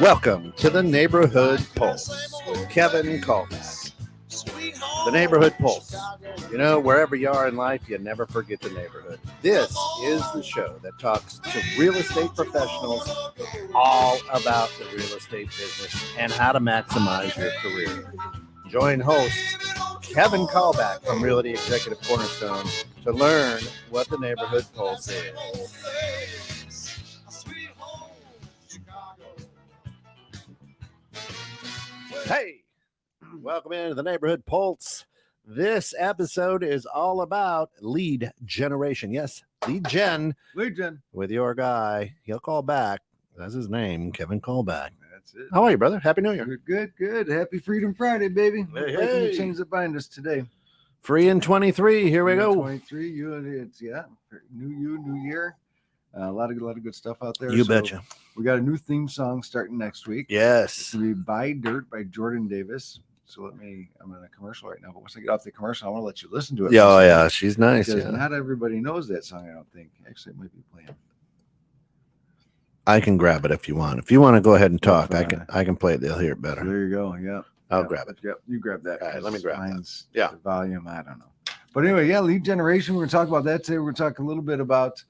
Welcome to the Neighborhood Pulse with Kevin Callback. The Neighborhood Pulse. You know, wherever you are in life, you never forget the neighborhood. This is the show that talks to real estate professionals all about the real estate business and how to maximize your career. Join host Kevin Callback from Realty Executive Cornerstone to learn what the Neighborhood Pulse is. Hey, welcome into the Neighborhood Pulse. This episode is all about lead generation. Yes, lead gen with your guy. He'll call back. That's his name, Kevin Callback. That's it. How are you, brother? Happy New Year. Good. Happy Freedom Friday, baby. Hey, Breaking hey. the chains that bind us today. Free in 23. Here we go. 23. It's new year. A lot of good stuff out there. You betcha. We got a new theme song starting next week. It's Yes. gonna be "Buy Dirt" by Jordan Davis. So I'm in a commercial right now, but once I get off the commercial, I want to let you listen to it. Yeah, yeah. She's nice. Because Yeah. not everybody knows that song. I don't think. Actually, it might be playing. I can grab it if you want. If you want to go ahead and talk, If, I can play it. They'll hear it better. There you go. Yep. I'll grab it. Yep. You grab that. All right, let me grab that. Mine's Yeah. the volume. I don't know. But anyway, yeah, lead generation. We're going to talk about that today. We're going to talk a little bit about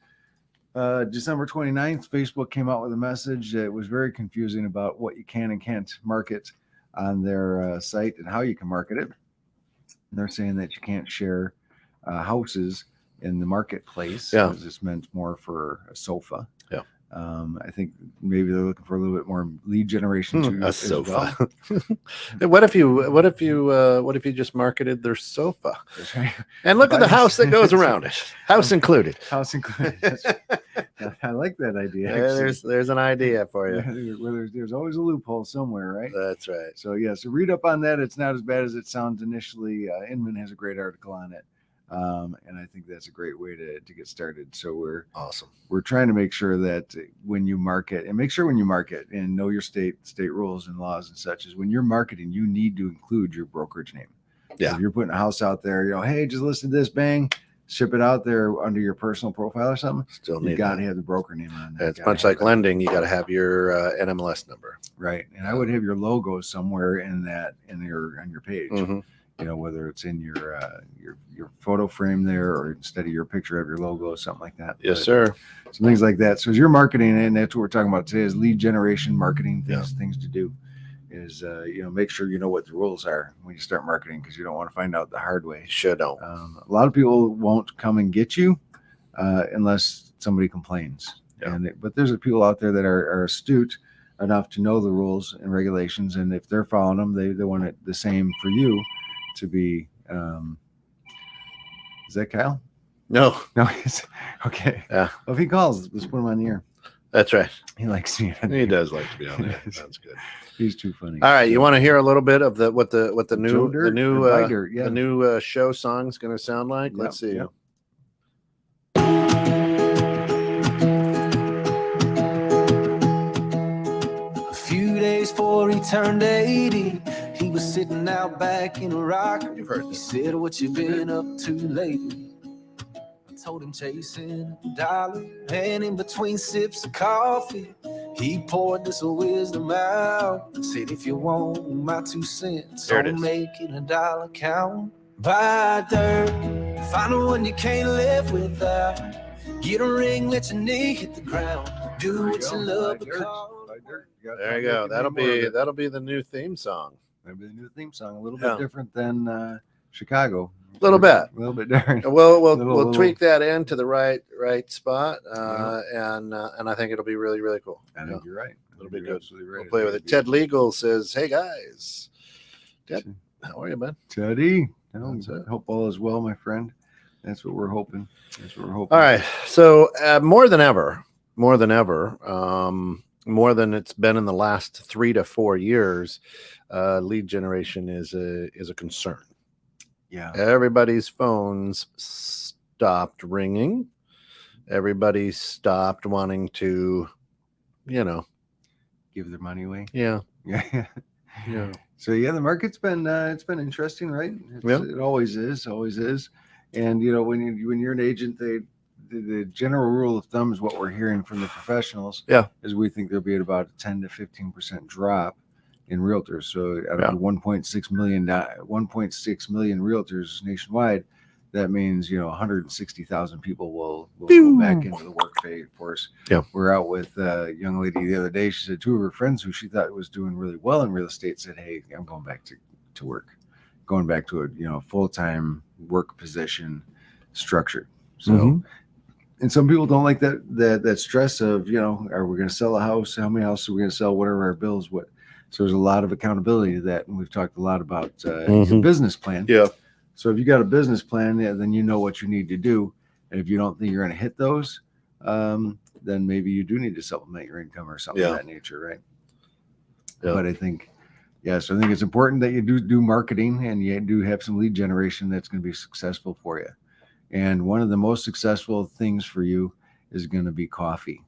December 29th. Facebook came out with a message that was very confusing about what you can and can't market on their site and how you can market it. And they're saying that you can't share houses in the marketplace. Yeah. This meant more for a sofa. Yeah. I think maybe they're looking for a little bit more lead generation too. A as sofa. well. What if you just marketed their sofa? That's right. And look at the house that goes around it. House included. House included. That's right. I like that idea. Yeah, there's an idea for you. There's always a loophole somewhere, right? That's right. So so read up on that. It's not as bad as it sounds initially. Inman has a great article on it, and I think that's a great way to get started. So Awesome. we're trying to make sure that when you market and know your state rules and laws and such, is when you're marketing, you need to include your brokerage name. Yeah. So if you're putting a house out there, hey, just listen to this, bang, ship it out there under your personal profile or something. Still You need got to that. have the broker name on there. It's much like lending. You got to have your NMLS number. Right. And I would have your logo somewhere on your page. Mhm. Whether it's in your photo frame there or instead of your picture of your logo, something like that. Yes, But sir. some things like that. So as you're marketing, and that's what we're talking about today, is lead generation marketing things to do is make sure you know what the rules are when you start marketing, because you don't want to find out the hard way. Sure don't. A lot of people won't come and get you unless somebody complains. Yeah. But there's people out there that are astute enough to know the rules and regulations, and if they're following them, they want it the same for you to be. Is that Kyle? No, No, it's okay. Yeah. Well, if he calls, let's put him on the air. that's right. He likes me. He does like to be on there. That's good. He's too funny. All right, you want to hear a little bit of what the Joe new Dirt or Buy Dirt, yeah. the new show song is going to sound like? Yep, Let's see. yep. A few days before he turned 80, he was sitting out back in a rocker. You've heard He this. said, "What you been up to lately?" I told him chasing a dollar, and in between sips of coffee, he poured this wisdom out. Said, "If you want my 2 cents, There it on is. making a dollar count. Buy dirt, find the one you can't live without. Get a ring, let your knee hit the ground. Do what you love because." There you go. That'll be the new theme song. Maybe the new theme song, a little Yeah. bit different than Chicago. Little bit. A little bit different. We'll Little- tweak that into the right spot, and I think it'll be really, really cool. I think you're right. It'll be You're good. absolutely right. We'll play with it. Ted Legal says, "Hey guys, Ted, how are you, man?" Teddy. That's it. Hope all is well, my friend. That's what we're hoping. All right. So more than ever, more than it's been in the last 3 to 4 years, lead generation is a concern. Yeah. Everybody's phones stopped ringing. Everybody stopped wanting to, Give their money away. yeah. Yeah. Yeah. So the market's been it's been interesting, right? Yeah. It always is, And when you're an agent, the general rule of thumb is what we're hearing from the professionals. Yeah. Is we think there'll be about a 10 to 15% drop in realtors. So out Yeah. of 1.6 million realtors nationwide, that means 160,000 people will go back into the workforce. Yeah. We're out with a young lady the other day. She said two of her friends who she thought was doing really well in real estate said, "Hey, I'm going back to work, going back to a full-time work position structure." So, Mhm. and some people don't like that stress of are we going to sell a house? How many houses are we going to sell? What are our bills? What? So there's a lot of accountability to that, and we've talked a lot about your Mhm. business plan. Yeah. So if you got a business plan, then you know what you need to do. And if you don't think you're going to hit those, then maybe you do need to supplement your income or something of that nature, right? Yeah. But I think, so I think it's important that you do marketing and you do have some lead generation that's going to be successful for you. And one of the most successful things for you is going to be coffee.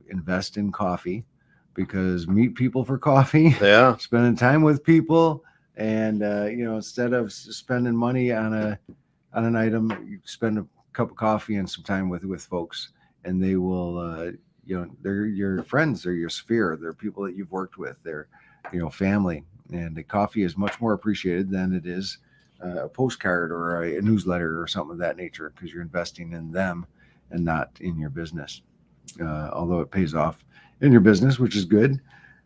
Invest in coffee, because meet people for coffee. Yeah. Spending time with people. And instead of spending money on an item, you spend a cup of coffee and some time with folks, and they will, they're your friends, they're your sphere, they're people that you've worked with, they're, family. And the coffee is much more appreciated than it is a postcard or a newsletter or something of that nature, because you're investing in them and not in your business. Although it pays off in your business, which is good.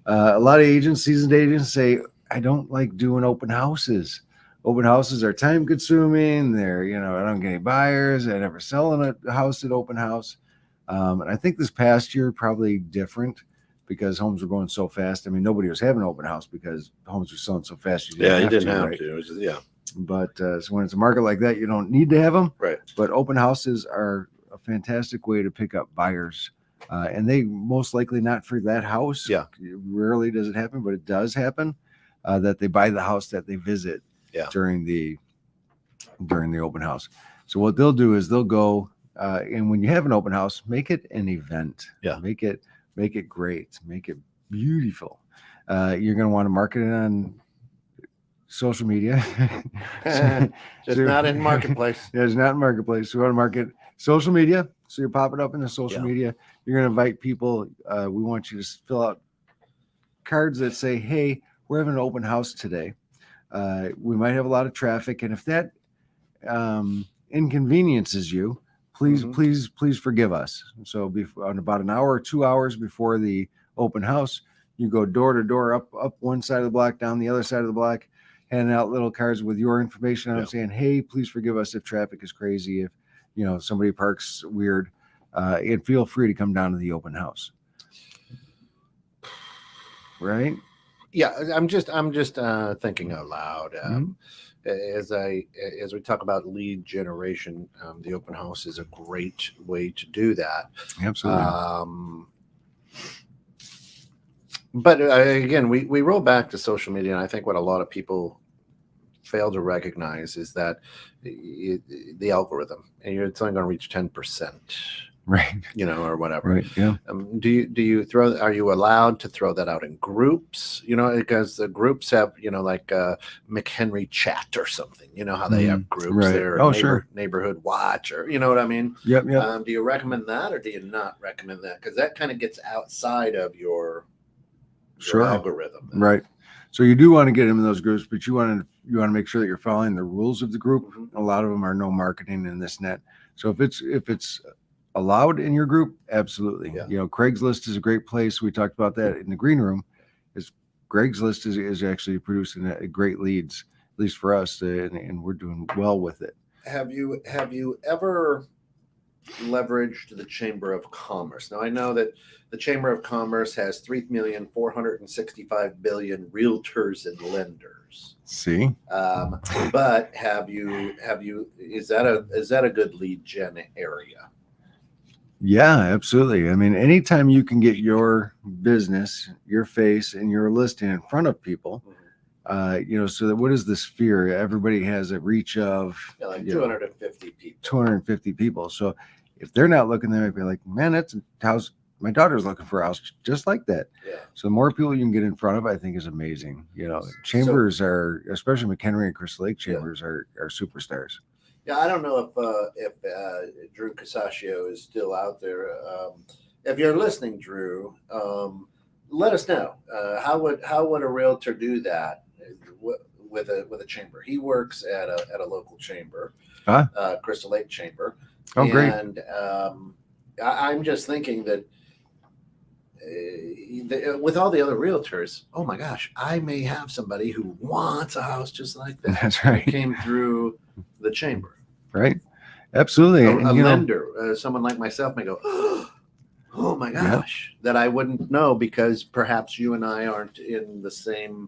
A lot of seasoned agents say, "I don't like doing open houses. Open houses are time consuming. They're, I don't get any buyers. I never sell a house at open house." And I think this past year, probably different, because homes were going so fast. I mean, nobody was having an open house because homes were selling so fast. You didn't have right? to. It was just, yeah. But so when it's a market like that, you don't need to have them. Right. But open houses are a fantastic way to pick up buyers. And they most likely not for that house. Yeah. Rarely does it happen, but it does happen that they buy the house that they visit during the open house. So what they'll do is they'll go and when you have an open house, make it an event. Yeah. Make it great. Make it beautiful. You're going to want to market it on social media. Just not in marketplace. Yeah, it's not in marketplace. So we want to market social media. So you pop it up in the social media. You're going to invite people. We want you to fill out cards that say, "Hey, we're having an open house today. We might have a lot of traffic, and if that inconveniences you, please forgive us." So on about an hour or 2 hours before the open house, you go door to door, up one side of the block, down the other side of the block, handing out little cards with your information on them, saying, "Hey, please forgive us if traffic is crazy, if somebody parks weird, and feel free to come down to the open house." Right? Yeah, I'm just thinking out loud. As we talk about lead generation, the open house is a great way to do that. Absolutely. But again, we roll back to social media, and I think what a lot of people fail to recognize is that the algorithm, and it's only going to reach 10%. Right. Or whatever. Right. Yeah. Are you allowed to throw that out in groups? Because the groups have, like McHenry Chat or something, how they have groups there, Neighborhood Watch, or, you know what I mean? Yep. Do you recommend that, or do you not recommend that? Because that kind of gets outside of your algorithm. Right. So you do want to get them in those groups, but you want to make sure that you're following the rules of the group. A lot of them are no marketing in this net. So if it's allowed in your group, absolutely. Craigslist is a great place. We talked about that in the green room. Craigslist is actually producing great leads, at least for us, and we're doing well with it. Have you ever leveraged the Chamber of Commerce? Now I know that the Chamber of Commerce has 3,465,000,000,000 realtors and lenders. See, but is that a good lead gen area? Yeah, absolutely. I mean, anytime you can get your business, your face, and your listing in front of people, so that what is the sphere? Everybody has a reach of 250 people. 250 people. So if they're not looking, they might be like, "Man, that's a house. My daughter's looking for a house just like that." Yeah. So the more people you can get in front of, I think, is amazing. Chambers are, especially McHenry and Crystal Lake chambers are superstars. Yeah, I don't know if Drew Casaccio is still out there. If you're listening, Drew, let us know. How would a realtor do that with a chamber? He works at a local chamber, Huh? Crystal Lake Chamber. Oh, great. And I'm just thinking that with all the other realtors, oh my gosh, I may have somebody who wants a house just like that. That's that right. came through the chamber. Right. Absolutely. A And, you know, lender, someone like myself may go, oh my gosh, that I wouldn't know because perhaps you and I aren't in the same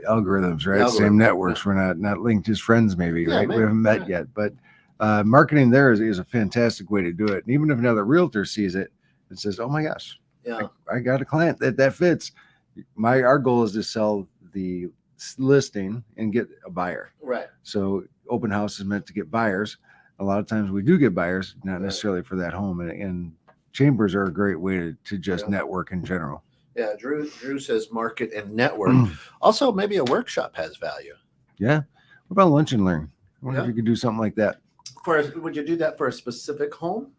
algorithms, right? Algorithm, Same networks. We're not linked as friends, maybe, Yeah, right? maybe, We haven't met right. yet, but marketing there is a fantastic way to do it. And even if another realtor sees it and says, "Oh my gosh, Yeah. I got a client that fits," our goal is to sell the listing and get a buyer. Right. So open house is meant to get buyers. A lot of times we do get buyers, not Right. necessarily for that home, and chambers are a great way to just Yeah. network in general. Yeah. Drew says market and network. Also, maybe a workshop has value. Yeah. What about lunch and learn? I wonder Yeah. if you could do something like that. Would you do that for a specific home?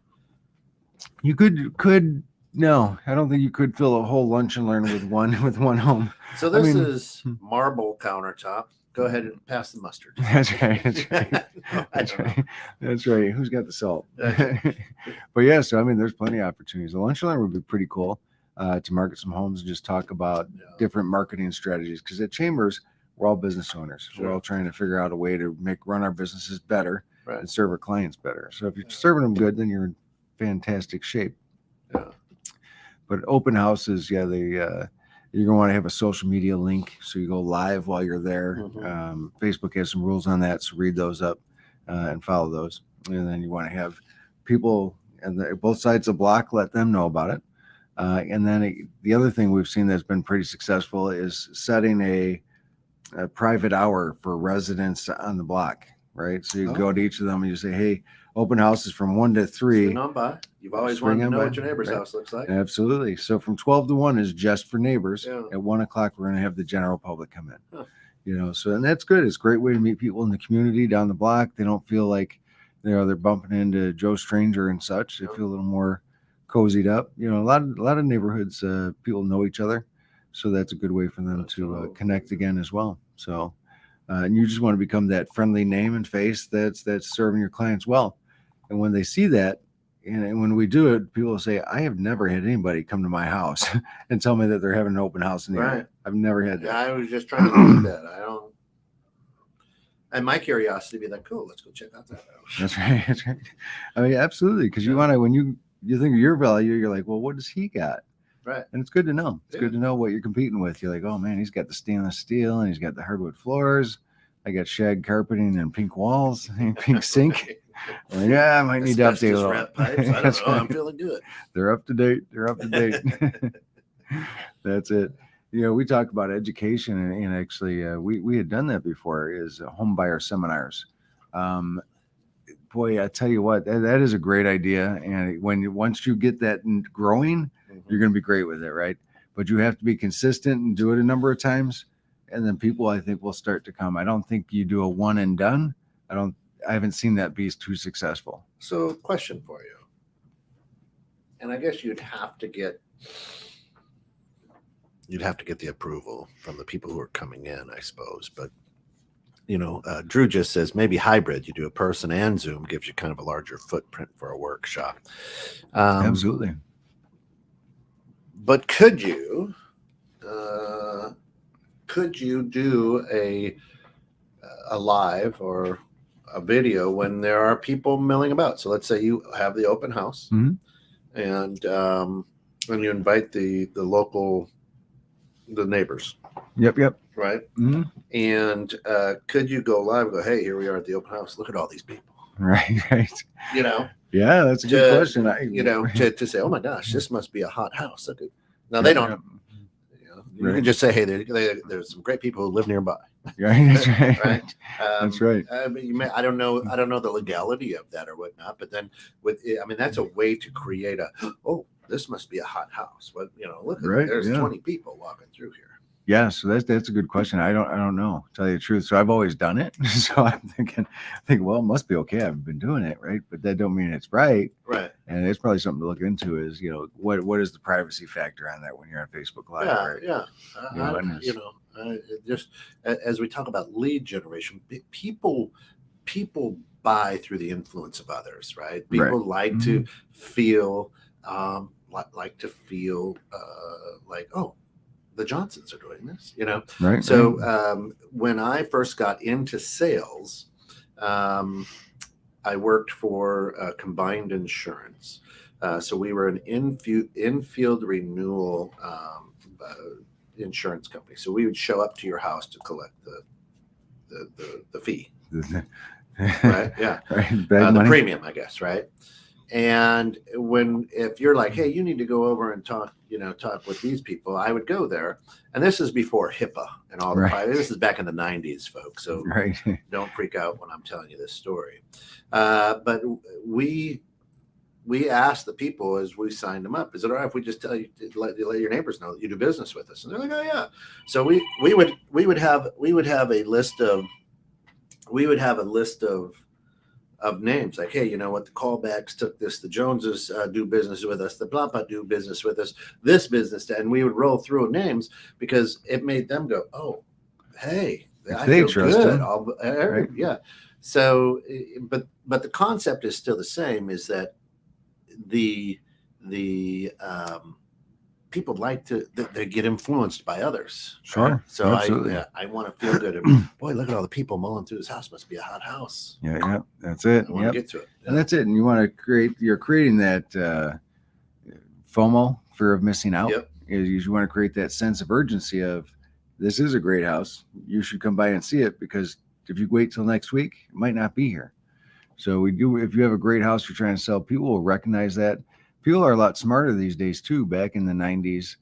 You could no, I don't think you could fill a whole lunch and learn with one home. So this mean- is marble countertop. Go ahead and pass the mustard. That's right. That's right. I That's don't know. right. That's right. Who's got the salt? That's But yeah, so I mean, there's plenty of opportunities. The lunch and learn would be pretty cool to market some homes and just talk about Yeah. different marketing strategies. Because at Chambers, we're all business owners. Sure. We're all trying to figure out a way to run our businesses better Right. and serve our clients better. So if you're serving them good, then you're in fantastic shape. Yeah. But open houses, yeah, you're gonna want to have a social media link so you go live while you're there. Mhm. Facebook has some rules on that, so read those up and follow those. And then you want to have people and both sides of the block, let them know about it. And then the other thing we've seen that's been pretty successful is setting a private hour for residents on the block, right? So you Oh. go to each of them and you say, "Hey, open houses from 1 to 3." Swing on by. You've always Swing wanted to on know by. what your neighbor's Right. house looks like. Absolutely. So from 12 to 1 is just for neighbors. Yeah. At 1 o'clock, we're going to have the general public come in. Huh. You know, so and that's good. It's a great way to meet people in the community down the block. They don't feel like they're bumping into Joe Stranger and such. They Yeah. feel a little more cozied up. You know, a lot of neighborhoods, people know each other, so that's a good way for them to Absolutely. connect again as well. So, and you just want to become that friendly name and face that's serving your clients well. And when they see that, and when we do it, people will say, "I have never had anybody come to my house and tell me that they're having an open house in the area. Right. I've never had that." Yeah, I was just trying to think that. I don't. And my curiosity would be like, cool, let's go check out that house. That's right. That's right. I mean, absolutely, because you Yeah. want to when you think of your value, you're like, "Well, what does he got?" Right. And it's good to know. It's Yeah. good to know what you're competing with. You're like, "Oh man, he's got the stainless steel and he's got the hardwood floors. I got shag carpeting and pink walls and pink sink." Like, yeah, I might need to update a Asbestos little. wrap pipes. I don't That's know. I'm right. feeling good. They're up to date. They're up to date. That's it. You know, we talk about education, and actually, we had done that before. Is home buyer seminars. Boy, I tell you what, that is a great idea. And once you get that growing, you're going to be great with it, right? But you have to be consistent and do it a number of times, and then people, I think, will start to come. I don't think you do a one and done. I haven't seen that be too successful. So, question for you. And I guess you'd have to get the approval from the people who are coming in, I suppose. But Drew just says maybe hybrid. You do a person and Zoom, gives you kind of a larger footprint for a workshop. Absolutely. But could you do a live or a video when there are people milling about? So let's say you have the open house, Mhm. and you invite the neighbors, Yep. right? Mhm. And could you go live and go, "Hey, here we are at the open house. Look at all these people." Right. You know, Yeah, that's a good To- question. to say, "Oh my gosh, this must be a hot house." Look at, now they don't. You Right. can just say, "Hey, there's some great people who live nearby." Right. That's right. Right. That's right. I don't know the legality of that or whatnot, but then that's a way to create this must be a hot house. But look, Right, there's yeah. 20 people walking through here. Yeah, so that's a good question. I don't know, to tell you the truth. So I've always done it. So I'm thinking, well, it must be okay. I've been doing it, right? But that don't mean it's right. Right. And it's probably something to look into. Is what is the privacy factor on that when you're on Facebook Live? Yeah, Right? yeah. And It just as we talk about lead generation, people buy through the influence of others, right? People like to feel like to feel like, oh, the Johnsons are doing this, Right. So when I first got into sales, I worked for Combined Insurance. So we were an infield renewal insurance company. So we would show up to your house to collect the fee, right? Yeah, Right. the premium, I guess, right? And if you're like, hey, you need to go over and talk with these people, I would go there. And this is before HIPAA and all the private. This is back in the 90s, folks. So don't freak out when I'm telling you this story. But we asked the people as we signed them up, is it all right if we just tell you to let your neighbors know that you do business with us? And they're like, oh yeah. So we would have a list of names, like, hey, you know what, the Callbacks took this, the Joneses do business with us, the blah blah do business with us, this business, and we would roll through names because it made them go, oh, hey, I feel good. Yeah. So, but the concept is still the same, is that the people like to they get influenced by others. Sure. Right? So absolutely. I want to feel good. And boy, look at all the people mulling through this house. Must be a hot house. Yeah. That's it. I want to get to it. Yeah. And that's it. And you want to you're creating that FOMO, fear of missing out. Yep. You want to create that sense of urgency of, this is a great house. You should come by and see it, because if you wait till next week, it might not be here. So if you have a great house you're trying to sell, people will recognize that. People are a lot smarter these days too. Back in the 90s,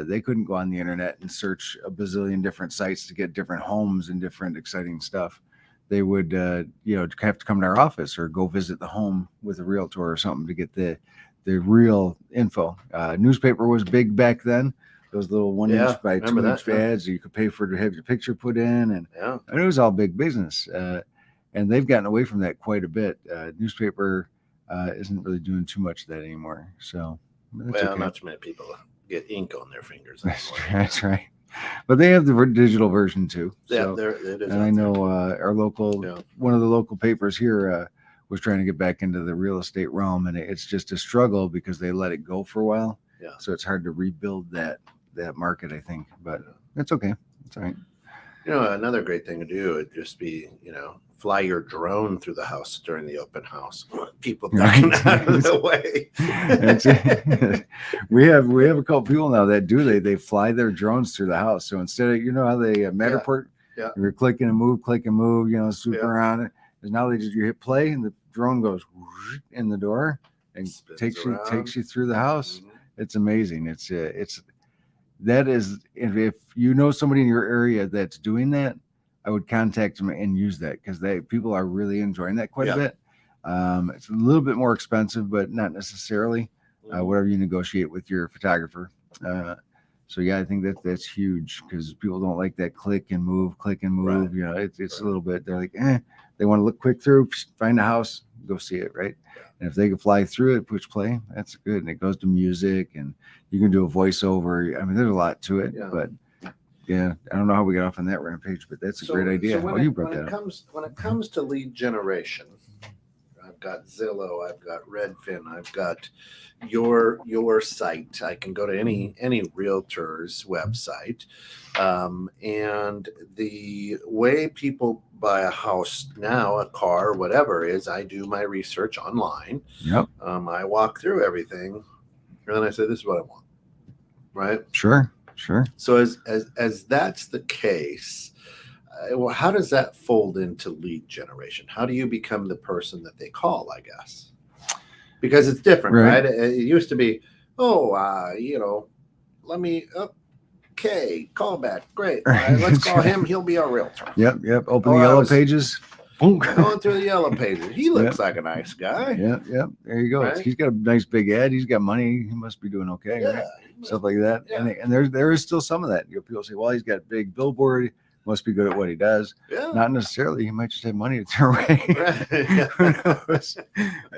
they couldn't go on the internet and search a bazillion different sites to get different homes and different exciting stuff. They would, have to come to our office or go visit the home with a realtor or something to get the real info. Newspaper was big back then. Those little 1 inch by 2 inch ads, you could pay for to have your picture put in, and it was all big business. And they've gotten away from that quite a bit. Newspaper isn't really doing too much of that anymore. So, not too many people get ink on their fingers anymore. That's right. But they have the digital version too. Yeah, so, it is. And I know our local, one of the local papers here was trying to get back into the real estate realm, and it's just a struggle because they let it go for a while. Yeah. So it's hard to rebuild that market, I think. But it's okay. It's all right. Another great thing to do would just be, fly your drone through the house during the open house. People ducking out of the way. we have a couple people now that do. They fly their drones through the house. So instead of, how they Matterport, you're click and move, swoop around it. Because now you hit play and the drone goes in the door and takes you through the house. Mm-hmm. It's amazing. That is, if you know somebody in your area that's doing that, I would contact them and use that, because people are really enjoying that quite a bit. It's a little bit more expensive, but not necessarily. Whatever you negotiate with your photographer. So I think that's huge, because people don't like that click and move. Right. It's a little bit. They're like, they want to look quick through, find a house, go see it, right? Yeah. And if they can fly through it, push play, that's good. And it goes to music, and you can do a voiceover. I mean, there's a lot to it, but. Yeah, I don't know how we got off on that rampage, but that's a great idea. You brought that up. When it comes to lead generation, I've got Zillow, I've got Redfin, I've got your site. I can go to any realtor's website, and the way people buy a house now, a car, whatever is, I do my research online. Yep. I walk through everything, and then I say, "This is what I want." Right? Sure. So as that's the case, how does that fold into lead generation? How do you become the person that they call, I guess? Because it's different, right? It used to be, let me, okay, call back. Great. All right, let's call him. He'll be our realtor. Yep. Open the yellow pages. Boom. Going through the yellow pages. He looks like a nice guy. Yeah. There you go. Right? He's got a nice big ad. He's got money. He must be doing okay, Yeah. right? Stuff like that. Yeah. And there is still some of that. People say, well, he's got a big billboard. Must be good at what he does. Yeah. Not necessarily. He might just have money to throw away. Right. Who knows?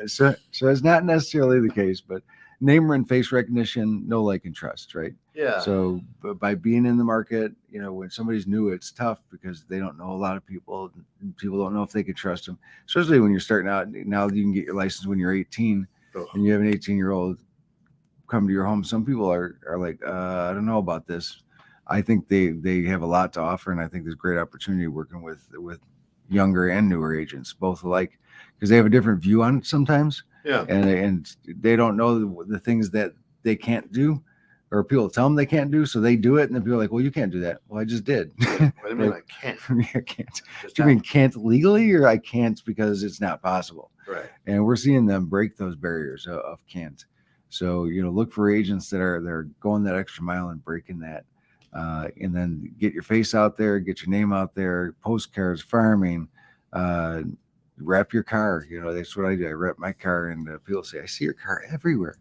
So it's not necessarily the case, but name and face recognition, know, like, and trust, right? Yeah. So by being in the market, when somebody's new, it's tough because they don't know a lot of people. People don't know if they could trust them, especially when you're starting out. Now you can get your license when you're 18 and you have an 18-year-old come to your home. Some people are like, I don't know about this. I think they have a lot to offer, and I think there's great opportunity working with younger and newer agents, both alike, because they have a different view on it sometimes. Yeah. And they don't know the things that they can't do, or people tell them they can't do, so they do it, and then people are like, well, you can't do that. Well, I just did. What do you mean I can't? I can't. Just Do you mean can't legally, or I can't because it's not possible? right. And we're seeing them break those barriers of can't. So, look for agents that are going that extra mile and breaking that. And then get your face out there, get your name out there, postcards, farming, wrap your car. That's what I do. I wrap my car, and people say, I see your car everywhere.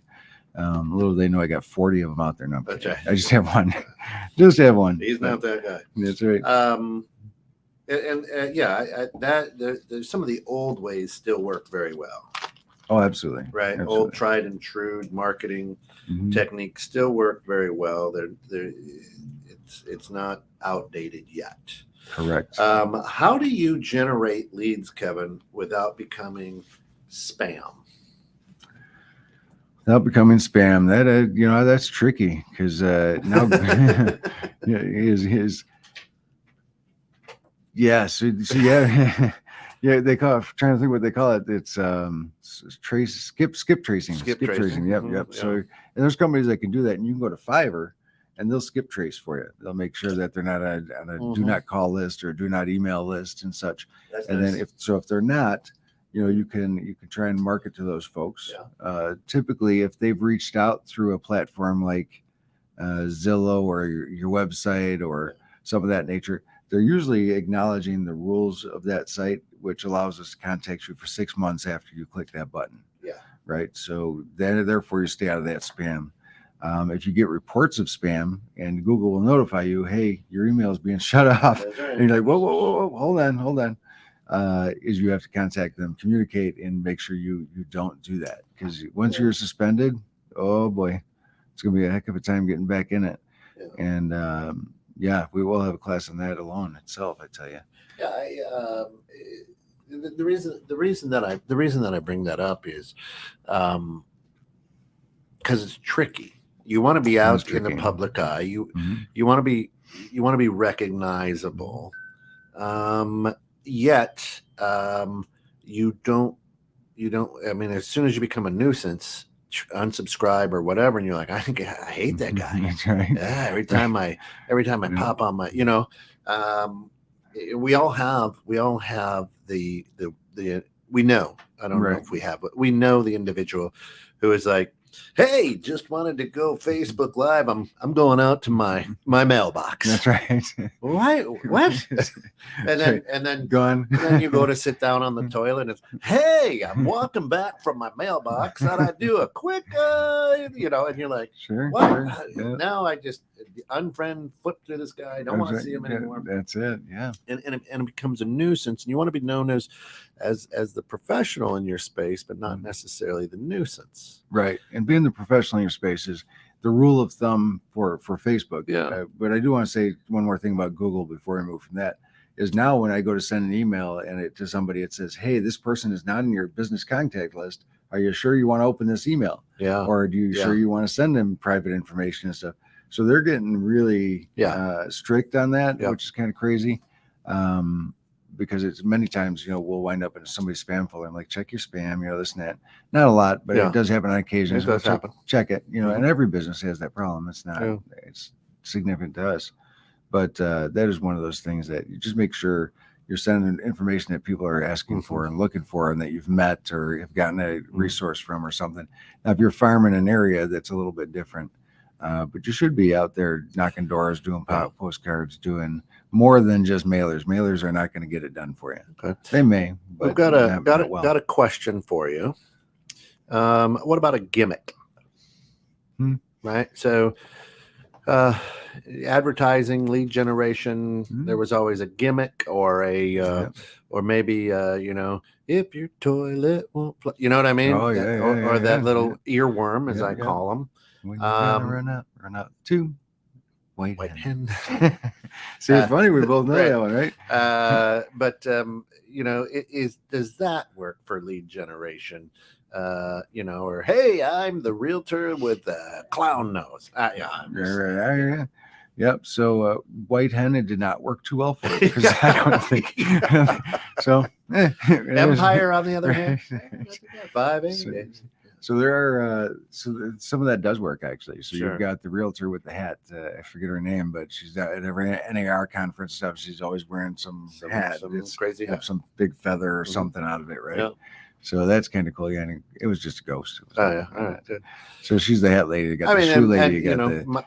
Little they know I got 40 of them out there now. That's right. I just have one. Just have one. He's not that guy. That's right. There's some of the old ways still work very well, Oh, absolutely. right? Absolutely. Old tried and true marketing Mhm. techniques still work very well. It's not outdated yet. Correct. How do you generate leads, Kevin, without becoming spam? Without becoming spam, that that's tricky because now his yeah. So yeah. Yeah, they call it, trying to think what they call it. It's skip tracing. Skip tracing. Yep. Mhm, So and there's companies that can do that, and you can go to Fiverr and they'll skip trace for you. They'll make sure that they're not on a do not call list or do not email list and such. That's And nice. then if they're not, you can try and market to those folks. Typically, if they've reached out through a platform like Zillow or your website or some of that nature, they're usually acknowledging the rules of that site, which allows us to contact you for 6 months after you click that button. Yeah. Right. So then, therefore, you stay out of that spam. If you get reports of spam, and Google will notify you, hey, your email is being shut off, That's right. and you're like, whoa, hold on. Is you have to contact them, communicate, and make sure you don't do that, because once you're suspended, oh boy, it's gonna be a heck of a time getting back in it. Yeah. And we will have a class on that alone itself, I tell you. Yeah, the reason that I bring that up is because it's tricky. You want to be out in the tricky. public eye. Mhm. You want to be recognizable. Yet you don't. I mean, as soon as you become a nuisance, unsubscribe or whatever, and you're like, I hate that guy. That's right. Yeah, every time I pop on my, we all have the we know, I don't know Right. if we have, but we know the individual who is like, hey, just wanted to go Facebook Live. I'm going out to my mailbox. That's right. Why? What? and then Gone. then you go to sit down on the toilet and it's, hey, I'm walking back from my mailbox. Thought I'd do a quick, and you're like, Sure. what? Sure. Yeah. Now I just unfriend, flip to this guy. Don't want to see him anymore. That's it. Yeah. And it becomes a nuisance. And you want to be known as the professional in your space, but not necessarily the nuisance. Right. And being the professional in your space is the rule of thumb for Facebook. Yeah. But I do want to say one more thing about Google before I move from that. Is now when I go to send an email to somebody, it says, hey, this person is not in your business contact list. Are you sure you want to open this email? Yeah. Or do you sure you want to send them private information and stuff? So they're getting really strict on that, which is kind of crazy. Because it's many times, we'll wind up in somebody's spam folder. I'm like, check your spam, this and that. Not a lot, but it does happen on occasion. It does happen. Check it, and every business has that problem. It's not, it's significant to us. But that is one of those things that you just make sure you're sending information that people are asking for and looking for, and that you've met or have gotten a resource from or something. Now, if you're farming an area that's a little bit different, But you should be out there knocking doors, doing postcards, doing more than just mailers. Mailers are not going to get it done for you. Okay. They may, but We've got well. a question for you. What about a gimmick? Right. So, advertising, lead generation. There was always a gimmick or or maybe if your toilet won't flush. You know what I mean? Oh, Or that little earworm, as I call them. When you're gonna run out to white hen. hen. See, it's funny we both know that one, right? But does that work for lead generation? Or hey, I'm the realtor with the clown nose. Yeah. Yep. So white hen, it did not work too well for it because I don't think so. Empire, on the other hand, 580 days. So there are some of that does work actually. So Sure. You've got the realtor with the hat. I forget her name, but she's at every NAR conference stuff. She's always wearing some hat. Some It's crazy hat. some big feather or something out of it, right? Yeah. So that's kind of cool. Yeah, and it was just a ghost. Oh yeah, all right, good. So she's the hat lady. Got the shoe lady.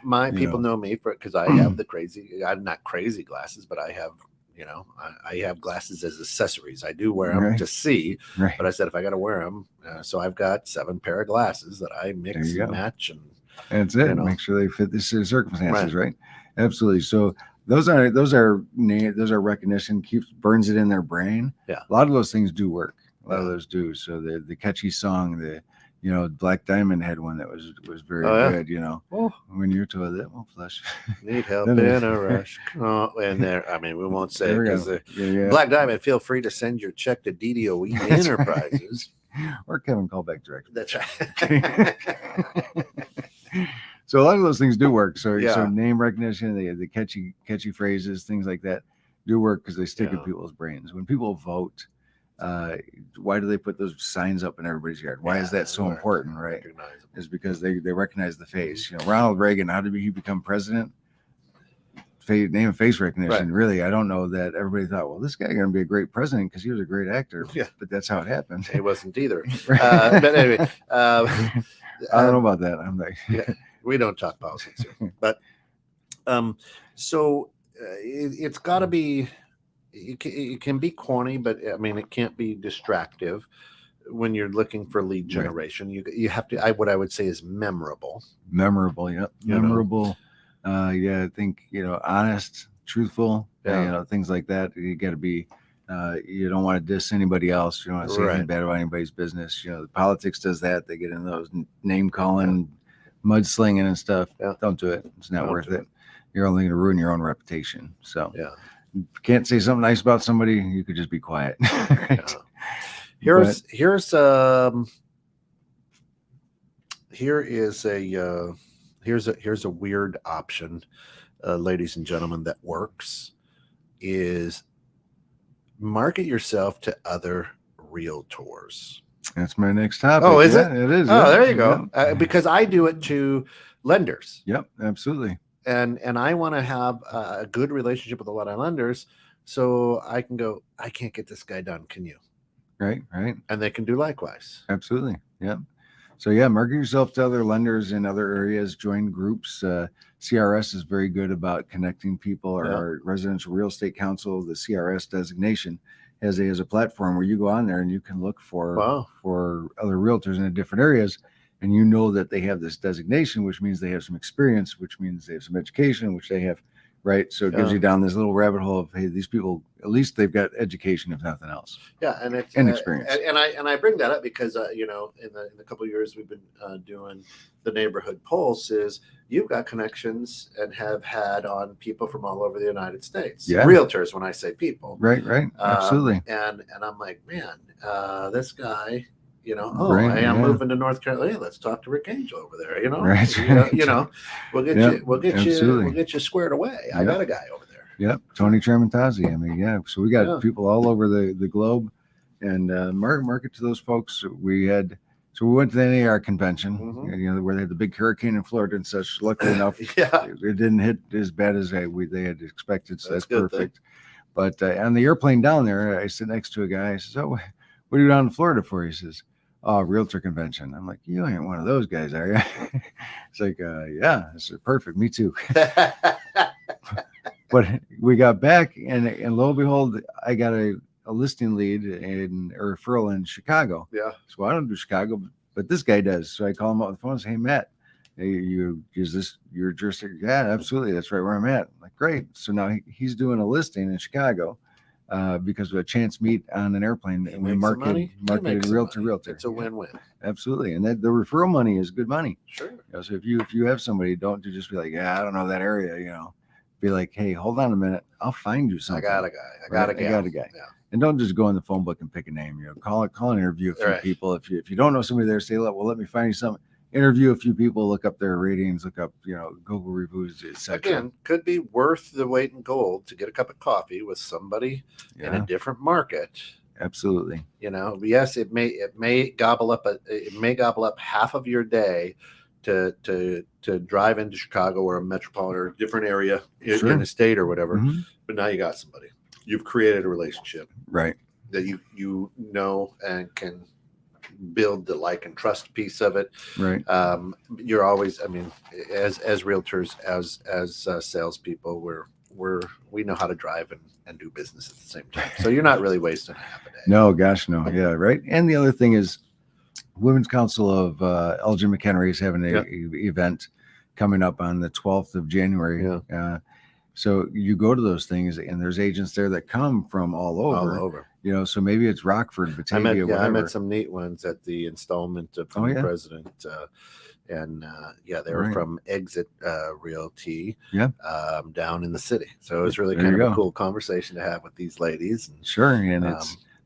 My people know me because I have the crazy. I'm not crazy glasses, but I have. I have glasses as accessories. I do wear them to see, but I said if I got to wear them, so I've got 7 pair of glasses that I mix and match, and that's it. Make sure they fit the circumstances, right? Absolutely. So those are recognition, burns it in their brain. Yeah, a lot of those things do work. A lot of those do. So the catchy song, Black Diamond had one that was very good. When your toilet won't flush. Need help in a rush. And there, we won't say it because Black Diamond. Feel free to send your check to DDOE Enterprises or Kevin Callback directly. That's right. So a lot of those things do work. So name recognition, the catchy phrases, things like that do work because they stick in people's brains. When people vote. Why do they put those signs up in everybody's yard? Why is that so important, right? Is because they recognize the face. Ronald Reagan, how did he become president? Name and face recognition. Right. Really, I don't know that everybody thought, well, this guy going to be a great president because he was a great actor. Yeah. But that's how it happened. He wasn't either. But anyway, I don't know about that. I'm like, we don't talk politics here. But it's got to be. It can be corny, but it can't be distractive when you're looking for lead generation. Right. You have to. What I would say is memorable. Memorable, yep. Memorable. I think honest, truthful. Things like that. You got to be. You don't want to diss anybody else. You don't want to say anything bad about anybody's business. The politics does that. They get in those name calling, mudslinging and stuff. Yeah. Don't do it. It's not worth it. You're only going to ruin your own reputation. So yeah. Can't say something nice about somebody, you could just be quiet. Right? Here is a weird option, ladies and gentlemen, that works. Is market yourself to other realtors. That's my next topic. Oh, is it? It is. Oh, there you go. Because I do it to lenders. Yep, absolutely. And I want to have a good relationship with a lot of lenders, so I can go, I can't get this guy done. Can you? Right. And they can do likewise. Absolutely. Yeah. So market yourself to other lenders in other areas. Join groups. CRS is very good about connecting people. Our Residential Real Estate Council, the CRS designation, has a platform where you go on there and you can look for other realtors in different areas. And that they have this designation, which means they have some experience, which means they have some education, which they have, right? So it gives you down this little rabbit hole of, hey, these people, at least they've got education, if nothing else. Yeah, and it's experience. And I bring that up because in the couple of years we've been doing the neighborhood pulse, is you've got connections and have had on people from all over the United States. Yeah. Realtors, when I say people. Right. Absolutely. And I'm like, man, this guy. I'm moving to North Carolina. Let's talk to Rick Angel over there. We'll get you squared away. Yep. I got a guy over there. Yep, Tony Tremontazzi. So we got people all over the globe, and market to those folks. We went to the NAR convention, where they had the big hurricane in Florida and such. Luckily enough, it didn't hit as bad as they had expected. So that's perfect. Thing. But on the airplane down there, I sit next to a guy. I says, "Oh, what are you down in Florida for?" He says, oh, realtor convention. I'm like, you ain't one of those guys, are you? It's like, yeah, this is perfect. Me too. But we got back, and lo and behold, I got a listing lead and a referral in Chicago. Yeah. So I don't do Chicago, but this guy does. So I call him up on the phone and say, hey, Matt, is this your jurisdiction? Yeah, absolutely. That's right where I'm at. I'm like, great. So now he's doing a listing in Chicago because of a chance meet on an airplane. And we marketed realtor. It's a win-win. Absolutely. And that the referral money is good money. Sure. So if you have somebody, don't just be like, yeah, I don't know that area, Be like, hey, hold on a minute. I'll find you something. I got a guy. I got a guy. Yeah. And don't just go in the phone book and pick a name. Call and interview a few people. If you don't know somebody there, say, well, let me find you something. Interview a few people, look up their ratings, look up, Google reviews, etc. Again, could be worth the weight in gold to get a cup of coffee with somebody in a different market. Absolutely. Yes, it may gobble up half of your day to drive into Chicago or a metropolitan or a different area in a state or whatever. Mm-hmm. But now you got somebody. You've created a relationship, right? That you know and can build the like and trust piece of it. Right. You're always, as realtors, as salespeople, we know how to drive and do business at the same time. So you're not really wasting half a day. No, gosh, no. Yeah, right. And the other thing is, Women's Council of Elgin McHenry is having an event coming up on the 12th of January. Yeah. So you go to those things, and there's agents there that come from all over. So maybe it's Rockford, Batavia, whatever. I met some neat ones at the installment from the president. They were from Exit Realty down in the city. So it was really kind of a cool conversation to have with these ladies. And, sure. And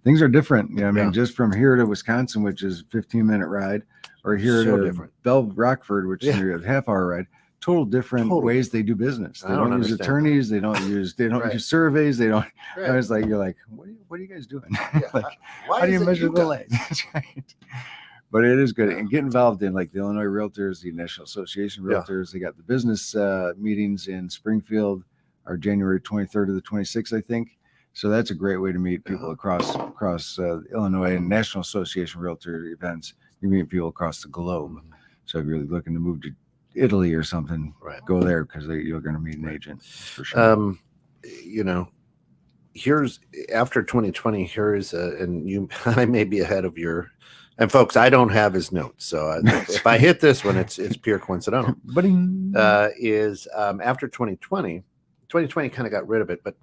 things are different. Just from here to Wisconsin, which is a 15-minute ride, or here to Bell Rockford, which is a half-hour ride. Total different ways they do business. They don't use attorneys. They don't use use surveys. They don't. Right. It's like, you're like, what are you guys doing? How do you measure the land? That's right. But it is good. And get involved in like the Illinois Realtors, the National Association of Realtors. They got the business meetings in Springfield, are January 23rd to the 26th, I think. So that's a great way to meet people across Illinois, and National Association of Realtor events. You meet people across the globe. So if you're looking to move to Italy or something, go there, because you're going to meet an agent for sure. Here's after 2020. And I may be ahead of your. And folks, I don't have his notes, so if I hit this one, it's pure coincidental. After 2020 kind of got rid of it, but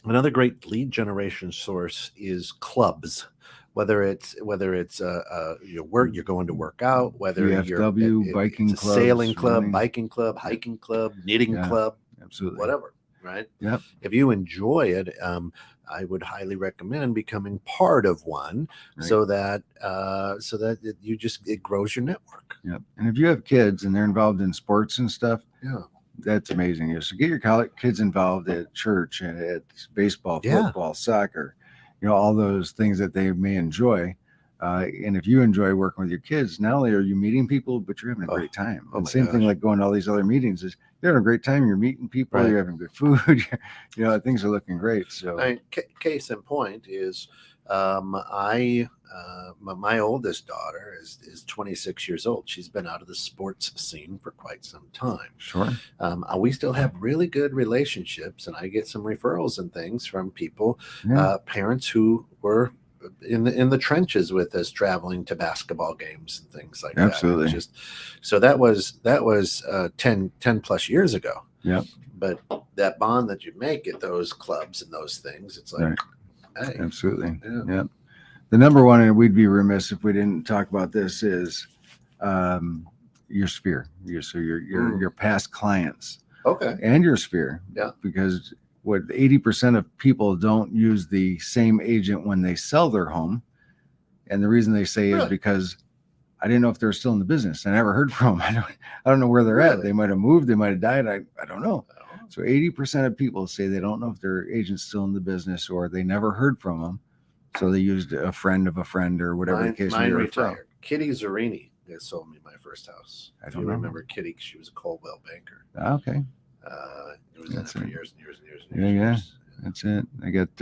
another great lead generation source is clubs. Whether it's your work, you're going to work out, whether VFW, biking club, sailing club, biking club, hiking club, knitting club, absolutely, whatever, right? Yep. If you enjoy it, I would highly recommend becoming part of one, so that it grows your network. Yep. And if you have kids and they're involved in sports and stuff, that's amazing. So get your kids involved at church, at baseball, football, soccer. All those things that they may enjoy. And if you enjoy working with your kids, not only are you meeting people, but you're having a great time. And same thing like going to all these other meetings is you're having a great time. You're meeting people. You're having good food. Things are looking great. So case in point is my oldest daughter is 26 years old. She's been out of the sports scene for quite some time. Sure. We still have really good relationships, and I get some referrals and things from people, parents who were in the trenches with us, traveling to basketball games and things like that. Absolutely. So that was 10 plus years ago. Yeah. But that bond that you make at those clubs and those things, it's like, hey, absolutely. Yeah. The number one, and we'd be remiss if we didn't talk about this, is your sphere. Your past clients. Okay. And your sphere. Yeah. Because 80% of people don't use the same agent when they sell their home. And the reason they say is because I didn't know if they're still in the business. I never heard from them. I don't know where they're at. They might have moved. They might have died. I don't know. So 80% of people say they don't know if their agent's still in the business, or they never heard from them. So they used a friend of a friend, or whatever the case may be. Mine retired. Kitty Zerini that sold me my first house. I don't remember Kitty. She was a Coldwell banker. Okay. It was in it for years and years and years. Yeah. That's it. I got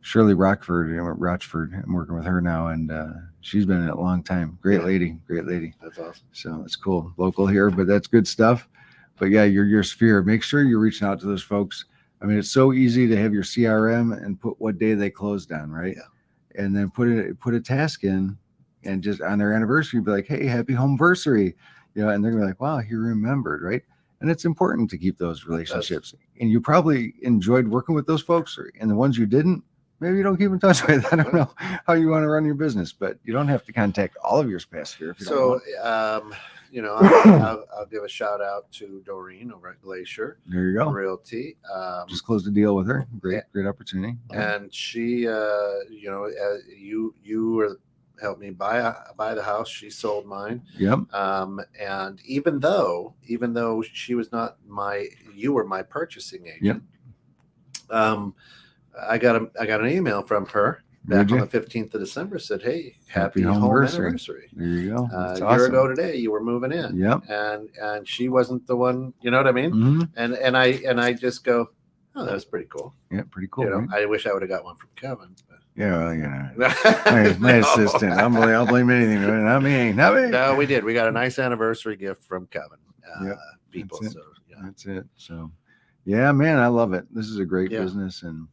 Shirley Rochford. I'm working with her now, and she's been in it a long time. Great lady. That's awesome. So it's cool. Local here, but that's good stuff. But yeah, your sphere. Make sure you're reaching out to those folks. I mean, it's so easy to have your CRM and put what day they closed on, right? Yeah. And then put a task in, and just on their anniversary, be like, hey, happy homeversary, and they're gonna be like, wow, he remembered, right? And it's important to keep those relationships. And you probably enjoyed working with those folks, and the ones you didn't, maybe you don't keep in touch with. I don't know how you want to run your business, but you don't have to contact all of your past sphere if you don't want. I'll give a shout out to Doreen over at Glacier There you go. Realty. Just closed a deal with her. Great opportunity. And she, you were helped me buy the house. She sold mine. Yep. And even though she was not you were my purchasing agent. Yep. I got an email from her back on the 15th of December, said, hey, happy home anniversary. There you go. A year ago today, you were moving in. Yep. And she wasn't the one, you know what I mean? Mm-hmm. And I just go, oh, that was pretty cool. Yeah, pretty cool. Right? I wish I would have got one from Kevin. But. Yeah, well, my assistant. I'll blame anything. Not me. No, we did. We got a nice anniversary gift from Kevin. People. That's it. So yeah. That's it. So yeah, man, I love it. This is a great business, and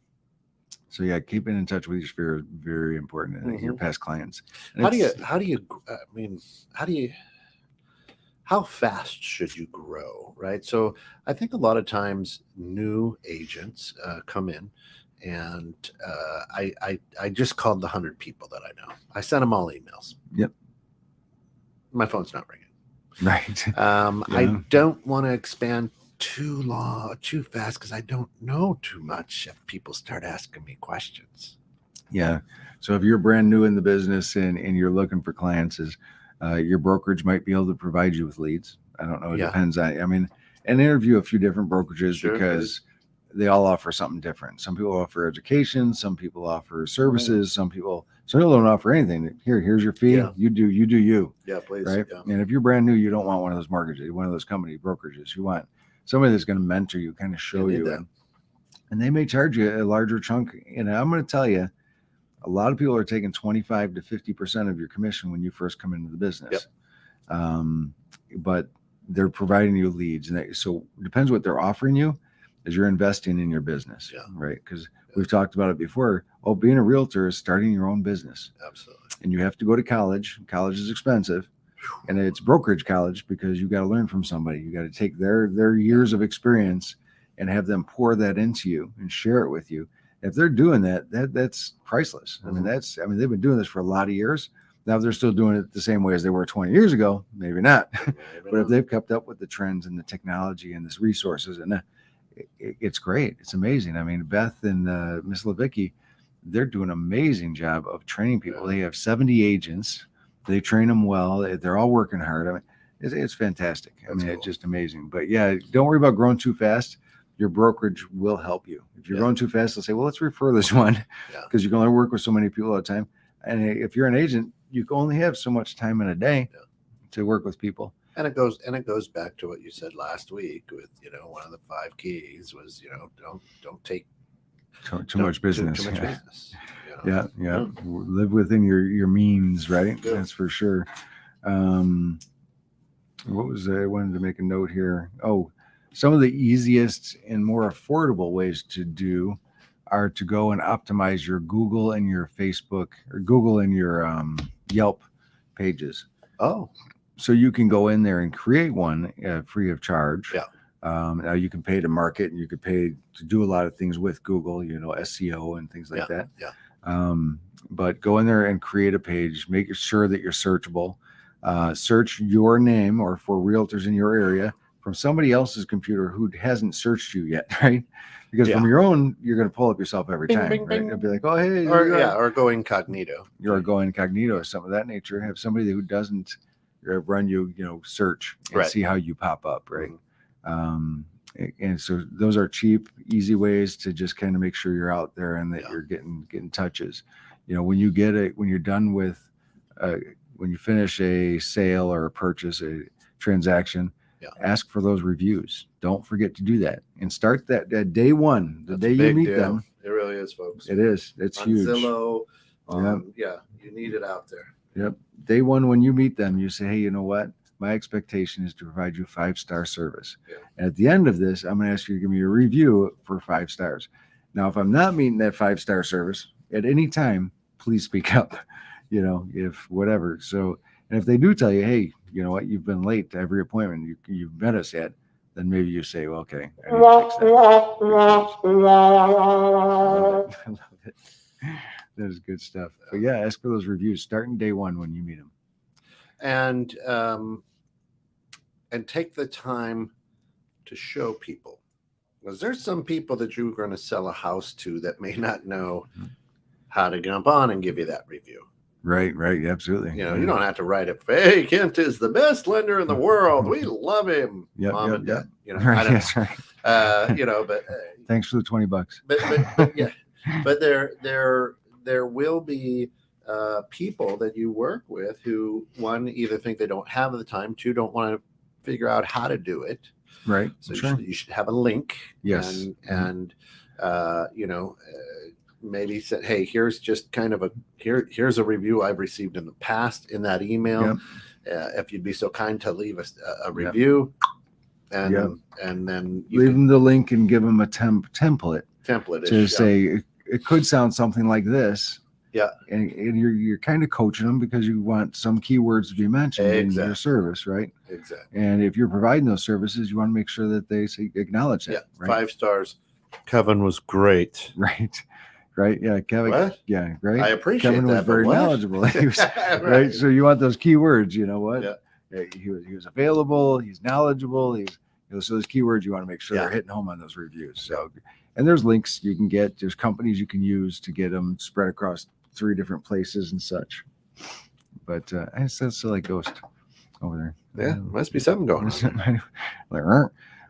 so yeah, keeping in touch with your sphere is very important. And your past clients. And how fast should you grow, right? So I think a lot of times new agents come in, and I just called the 100 people that I know. I sent them all emails. Yep. My phone's not ringing. Right. I don't want to expand too fast because I don't know too much if people start asking me questions. Yeah. So if you're brand new in the business and you're looking for clients, your brokerage might be able to provide you with leads. I don't know. It depends on, and interview a few different brokerages because they all offer something different. Some people offer education. Some people offer services. Some people don't offer anything. Here's your fee. Yeah. You do you. Yeah, please. Right. Yeah. And if you're brand new, you don't want one of those mortgages, one of those company brokerages. You want somebody that's going to mentor you, kind of show you. And they may charge you a larger chunk. And I'm going to tell you, a lot of people are taking 25 to 50% of your commission when you first come into the business. Yep. But they're providing you leads. And so it depends what they're offering you as you're investing in your business. Yeah. Right. Because we've talked about it before. Oh, being a realtor is starting your own business. Absolutely. And you have to go to college. College is expensive. And it's brokerage college because you got to learn from somebody. You got to take their years of experience and have them pour that into you and share it with you. If they're doing that's priceless. Mm-hmm. They've been doing this for a lot of years. Now, if they're still doing it the same way as they were 20 years ago, maybe not. But if they've kept up with the trends and the technology and the resources, and it's great. It's amazing. I mean, Beth and Miss Levicki, they're doing an amazing job of training people. They have 70 agents. They train them well. They're all working hard. I mean, it's fantastic. Cool. It's just amazing. But yeah, don't worry about growing too fast. Your brokerage will help you. If you're growing too fast, they'll say, well, let's refer this one because you can only work with so many people at a time. And if you're an agent, you can only have so much time in a day to work with people. And it goes back to what you said last week with, one of the 5 keys was, don't take too much business. Too much business. Yeah. Live within your means, right? Good. That's for sure. What was I wanted to make a note here? Oh, some of the easiest and more affordable ways to do are to go and optimize your Google and your Facebook or Google and your Yelp pages. Oh, so you can go in there and create one free of charge. Yeah. Now you can pay to market, and you could pay to do a lot of things with Google, SEO and things like that. Yeah. But go in there and create a page, make sure that you're searchable. Search your name or for realtors in your area from somebody else's computer who hasn't searched you yet, right? Because from your own, you're going to pull up yourself every time, right? Bing. It'll be like, oh, hey. Or go incognito. You're going incognito or something of that nature. Have somebody who doesn't run you, search and see how you pop up, right? And so those are cheap, easy ways to just kind of make sure you're out there and that you're getting touches. When you're done with, when you finish a sale or a purchase, a transaction, ask for those reviews. Don't forget to do that and start that day one, the day you meet them. It really is, folks. It is. It's On huge. Zillow. Yeah, you need it out there. Yep. Day one, when you meet them, you say, hey, you know what? My expectation is to provide you 5-star service. Yeah. And at the end of this, I'm going to ask you to give me a review for 5 stars. Now, if I'm not meeting that 5-star service at any time, please speak up, if whatever. So, and if they do tell you, hey, you know what, you've been late to every appointment, you've met us yet, then maybe you say, well, okay, I need to fix that. Love it. I love it. That is good stuff. But yeah, ask for those reviews starting day one when you meet them. And take the time to show people, because there's some people that you're going to sell a house to that may not know how to jump on and give you that review. Right, absolutely. You don't have to write it. Hey, Kent is the best lender in the world. We love him. Yep, Mom yep, and yep. dad. Right, I don't that's right. but Thanks for the $20. but yeah, but there will be people that you work with who, one, either think they don't have the time, two, don't want to figure out how to do it. Right. So Sure. you should have a link. Yes. And maybe said, hey, here's just kind of here's a review I've received in the past in that email. Yep. If you'd be so kind to leave us a review, and Yep. and then you Leave them the link and give them a template template to say it could sound something like this. Yeah. And you're kind of coaching them because you want some keywords to be mentioned in your service, right? Exactly. And if you're providing those services, you want to make sure that they acknowledge that. Yeah. Right? 5 stars. Kevin was great. Right. Yeah. Kevin. What? Yeah. Right. I appreciate Kevin that. was very but what? knowledgeable. He was, right. right. So you want those keywords, you know what? Yeah. He was available. He's knowledgeable. So those keywords, you want to make sure Yeah. they're hitting home on those reviews. So, and there's links you can get. There's companies you can use to get them spread across 3 different places and such. But I said so like Ghost over there. Yeah. Must be something going on. Like,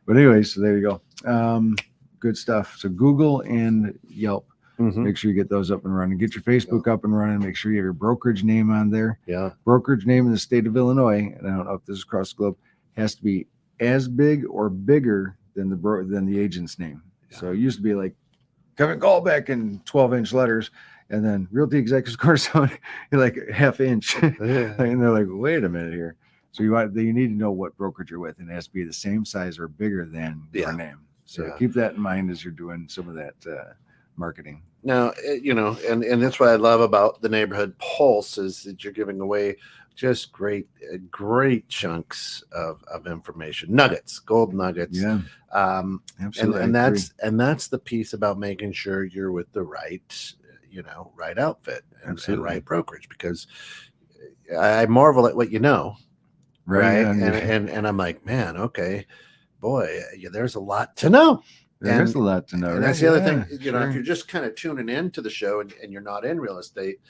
but anyway, so there you go. Good stuff. So Google and Yelp. Mhm. Make sure you get those up and running. Get your Facebook up and running. Make sure you have your brokerage name on there. Yeah. Brokerage name in the state of Illinois, and I don't know if this is across the globe, has to be as big or bigger than the agent's name. Yeah. So it used to be like Kevin Callback in 12-inch letters, and then Realty Executives Cornerstone, you're like ½ inch. Yeah. And they're like, wait a minute here. So you need to know what brokerage you're with, and it has to be the same size or bigger than your name. So Yeah. keep that in mind as you're doing some of that marketing. Now, and that's what I love about the Neighborhood Pulse is that you're giving away just great chunks of information, nuggets, gold nuggets. Yeah, absolutely. And that's the piece about making sure you're with the right, right outfit and right brokerage, because I marvel at what you know. Right. And I'm like, man, okay, boy, there's a lot to know. There's a lot to know. And that's the other thing, if you're just kind of tuning into the show and you're not in real estate,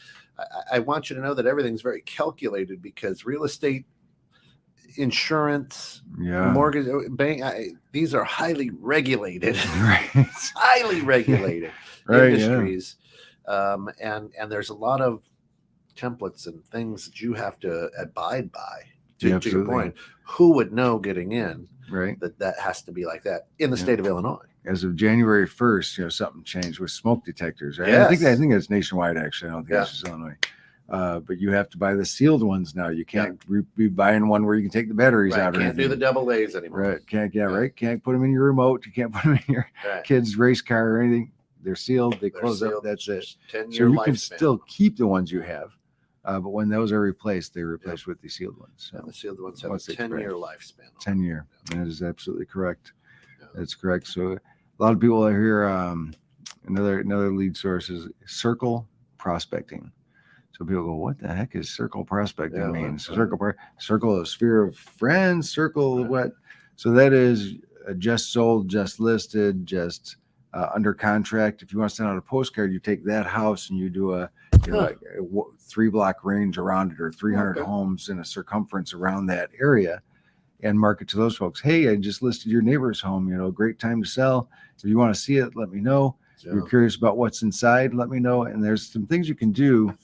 I want you to know that everything's very calculated, because real estate, insurance, mortgage, bank, these are highly regulated, highly regulated industries. And there's a lot of templates and things that you have to abide by. To your point, who would know getting in that has to be like that in the state of Illinois? As of January 1st, something changed with smoke detectors. Right? Yes. I think that's nationwide. Actually, I don't think it's just Illinois. But you have to buy the sealed ones now. You can't be buying one where you can take the batteries out. Can't do the double A's anymore. Right? Can't put them in your remote. You can't put them in your kid's race car or anything. They're sealed. They're close up. That's it. 10-year so you lifespan. can still keep the ones you have. But when those are replaced, they're replaced with the sealed ones. So the sealed ones have a 10-year lifespan. 10-year. That is absolutely correct. Yeah. That's correct. So a lot of people are here. Another lead source is Circle Prospecting. So people go, what the heck is Circle Prospecting mean? So circle, a sphere of friends, circle what? So that is just sold, just listed, just under contract. If you want to send out a postcard, you take that house and you do a 3-block range around it, or 300 homes in a circumference around that area, and market to those folks. Hey, I just listed your neighbor's home. Great time to sell. If you want to see it, let me know. If you're curious about what's inside, let me know. And there's some things you can do,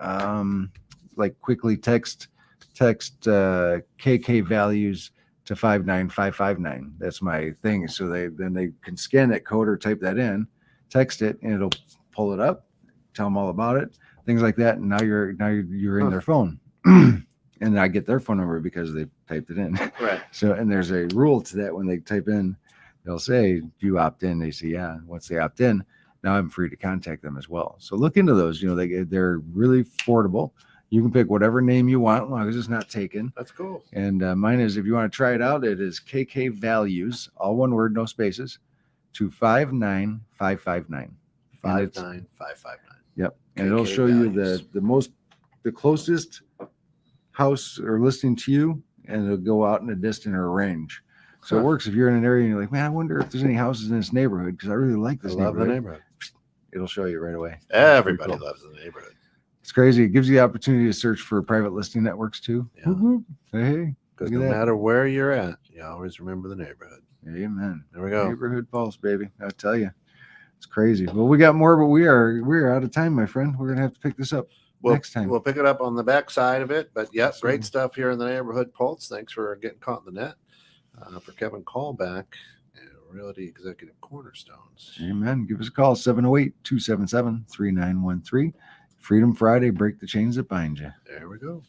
like quickly text KK values to 59559. That's my thing. So they can scan that code or type that in, text it, and it'll pull it up, tell them all about it, things like that. And now you're in their phone, and I get their phone number because they typed it in. Right. So, and there's a rule to that. When they type in, they'll say, "Do you opt in?" They say, "Yeah." Once they opt in, now I'm free to contact them as well. So look into those. You know, they're really affordable. You can pick whatever name you want, as long as it's not taken. That's cool. And mine is, if you want to try it out, it is KK Values, all one word, no spaces, to 59559. 59559. Yep. And it'll KK show you Values. the closest house or listing to you, and it'll go out in a distance or a range. So it Huh. works if you're in an area and you're like, man, I wonder if there's any houses in this neighborhood because I really like I this love the neighborhood. neighborhood. It'll show you right away. Everybody cool. loves the neighborhood. It's crazy. It gives you the opportunity to search for private listing networks too. Yeah. Woo-hoo. Hey, Because look no at that. matter where you're at, you always remember the neighborhood. Amen. There we go. Neighborhood Pulse, baby. I tell you, it's crazy. Well, we got more, but we're out of time, my friend. We're gonna have to pick this up next time. We'll pick it up on the back side of it. But yep, Absolutely. great stuff here in the Neighborhood Pulse. Thanks for getting caught in the net. For Kevin Callback, Realty Executive Cornerstones. Amen. Give us a call, 708-277-3913. Freedom Friday, break the chains that bind you. There we go.